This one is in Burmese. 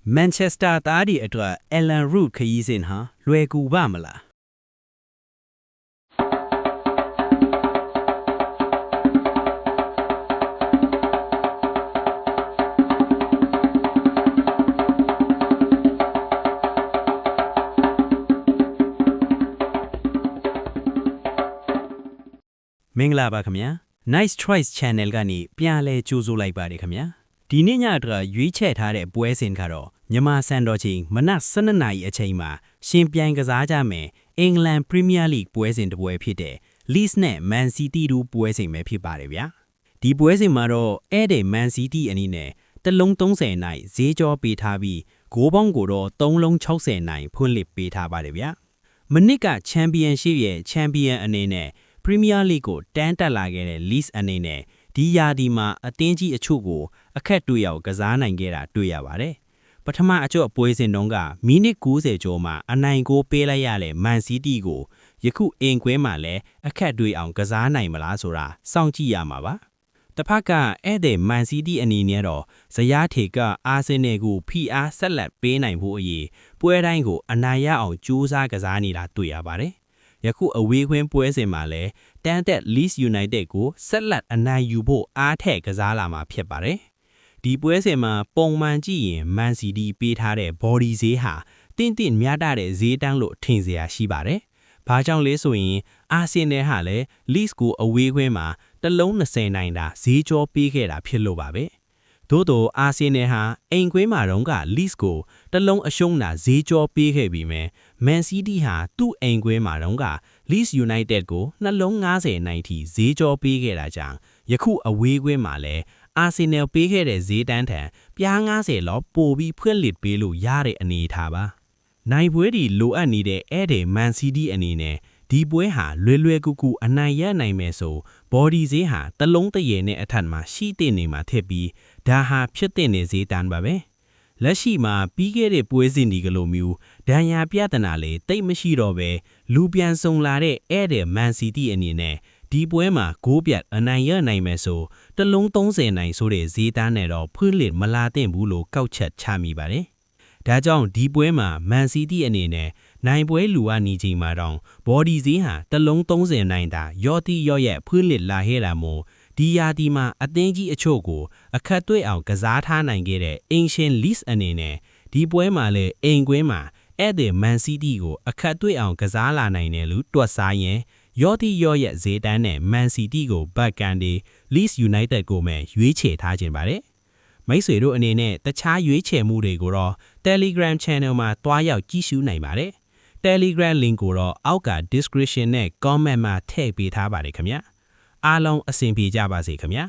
Manchester သားဒီအတွက် Alan Root ခရီးစဉ်ဟာလွယ်ကူပါမလားမင်္ဂလာပါခင်ဗျာ Nice Choice Channel ကနေပြန်လဲကြိုးစိုးလိုက်ပါတယ်ခင်ဗျာဒီနေ့ညအတွက်ရွေးချယ်ထားတဲ့ပွဲစဉ်ကတော့မြန်မာစံတော်ချိန်မနက်12နာရီအချိန်မှာရှင်ပြိုင်ကစားကြမယ်အင်္ဂလန် Premier League ပွဲစဉ်တစ်ပွဲဖြစ်တဲ့ Leeds နဲ့ Man City တို့ပွဲစဉ်ပဲဖြစ်ပါတယ်ဗျာဒီပွဲစဉ်မှာတော့အဲ့ဒီ Man City အနေနဲ့တစ်လုံး30နိုင်ဈေးကြောပေးထားပြီးဂိုးပေါင်းကိုတော့3လုံး60နိုင်ဖွင့်လှစ်ပေးထားပါတယ်ဗျာမနစ်က Championship ရဲ့ Champion အနေနဲ့Premier League ကိုတန်းတက်လာခဲ့တဲ့ Leeds အနေနဲ့ဒီယာဒီမှာအသင်းကြီးအချို့ကိုအခက်တွေ့ရောက်ကစားနိုင်ခဲ့တာတွေ့ရပါတယ်။ပထမအကျော့ပွဲစဉ်တုန်းကမိနစ်90ကျော်မှာအနိုင်ကိုပေးလိုက်ရတဲ့ Man City ကိုယခုအင်ကွဲမှာလည်းအခက်တွေ့အောင်ကစားနိုင်မလားဆိုတာစောင့်ကြည့်ရမှာပါ။တစ်ဖက်ကအဲ့ဒီ Man City အနေနဲ့တော့ဇယားထေကအာဆင်နယ်ကိုဖိအားဆက်လက်ပေးနိုင်ဖို့အရေးပွဲတိုင်းကိုအနိုင်ရအောင်ကြိုးစားကစားနေတာတွေ့ရပါတယ်။ယခုအဝေးခွင်းပွဲစဉ်မှာလည်းတန်းတက် Leeds United ကိုဆက်လက်အနိုင်ယူဖို့အားထက်ကစားလာမှာဖြစ်ပါတယ်။ဒီပွဲစဉ်မှာပုံမှန်ကြည့်ရင် Man City ပေးထားတဲ့ body ဈေးဟာတင်းတင်းမြတာတဲ့ဈေးတန်းလို့ထင်စရာရှိပါတယ်။ဘာကြောင့်လဲဆိုရင်အာဆင်နယ်ဟာလည်း Leeds ကိုအဝေးခွင်းမှာတစ်လုံး20နိုင်တာဈေးကြောပေးခဲ့တာဖြစ်လို့ပါပဲ။သို့တော့အာဆင်နယ်ဟာအိမ်ကွင်းမှာတော့က Leeds ကိုတစ်လုံးအရှုံးတာဈေးကြောပေးခဲ့ပြီးမြဲ Man City ဟာသူ့အိမ်ကွင်းမှာတော့က Leeds United ကိုနှလုံး90နိုင်ထိဈေးကြောပေးခဲ့တာကြောင့်ယခုအဝေးကွင်းမှာလည်းအာဆင်နယ်ပေးခဲ့တဲ့ဈေးတန်းထံပြား90လောက်ပိုပြီးဖွင့်လှစ်ပေးလို့ရတဲ့အနေအထားပါနိုင်ပွဲဒီလိုအပ်နေတဲ့အဲ့ဒီ Man City အနေနဲ့ဒီပွဲဟာလွယ်ကူကူအနိုင်ရနိုင်မယ်ဆို body ဈေးဟာတစ်လုံးတရေနဲ့အထက်မှာရှိတဲ့နေမှာထည့်ပြီးဒါဟာဖြစ်တဲ့နေဈေးတန်းပါပဲလက်ရှိမှာပြီးခဲ့တဲ့ပွဲစဉ်ဒီကလိုမျိုးဒဏ်ရာပြဿနာလေတိတ်မရှိတော့ပဲလူပြန်ဆုံလာတဲ့အဲ့ဒီ Man City အနေနဲ့ဒီပွဲမှာဂိုးပြတ်အနိုင်ရနိုင်မယ်ဆိုတစ်လုံး30နိုင်ဆိုတဲ့ဈေးတန်းနဲ့တော့ဖွင့်လှစ်မလာသင့်ဘူးလို့ကောက်ချက်ချမိပါတယ်။ဒါကြောင့်ဒီပွဲမှာ Man City အနေနဲ့နိုင်ပွဲလူအနေချိန်မှာတော့ body ဈေးဟာတစ်လုံး30နိုင်တာရော့တိရော့ရဲ့ဖွင့်လှစ်လာခဲ့တာမို့ဒီယာဒီမှာအသင်းကြီးအချို့ကိုအခက်တွေ့အောင်ကစားထားနိုင်ခဲ့တဲ့အင်ရှင် Leeds အနေနဲ့ဒီပွဲမှာလည်းအိမ်ကွင်းမှာအဲ့ဒီ Man City ကိုအခက်တွေ့အောင်ကစားလာနိုင်တယ်လို့တွက်စားရင်ရော့တိရော့ရဲ့ဈေးတန်းနဲ့ Man City ကိုဘက်ကန်ဒီ Leeds United ကိုမှရွေးချယ်ထားခြင်းပါတယ်မိတ်ဆွေတို့အနေနဲ့တခြားရွေးချယ်မှုတွေကိုတော့ Telegram Channel မှာတွားရောက်ကြည့်ရှုနိုင်ပါတယ် Telegram link ကိုတော့အောက်က description နဲ့ comment မှာထည့်ပေးထားပါတယ်ခင်ဗျာအားလုံးအဆင်ပြေကြပါစေခင်ဗျာ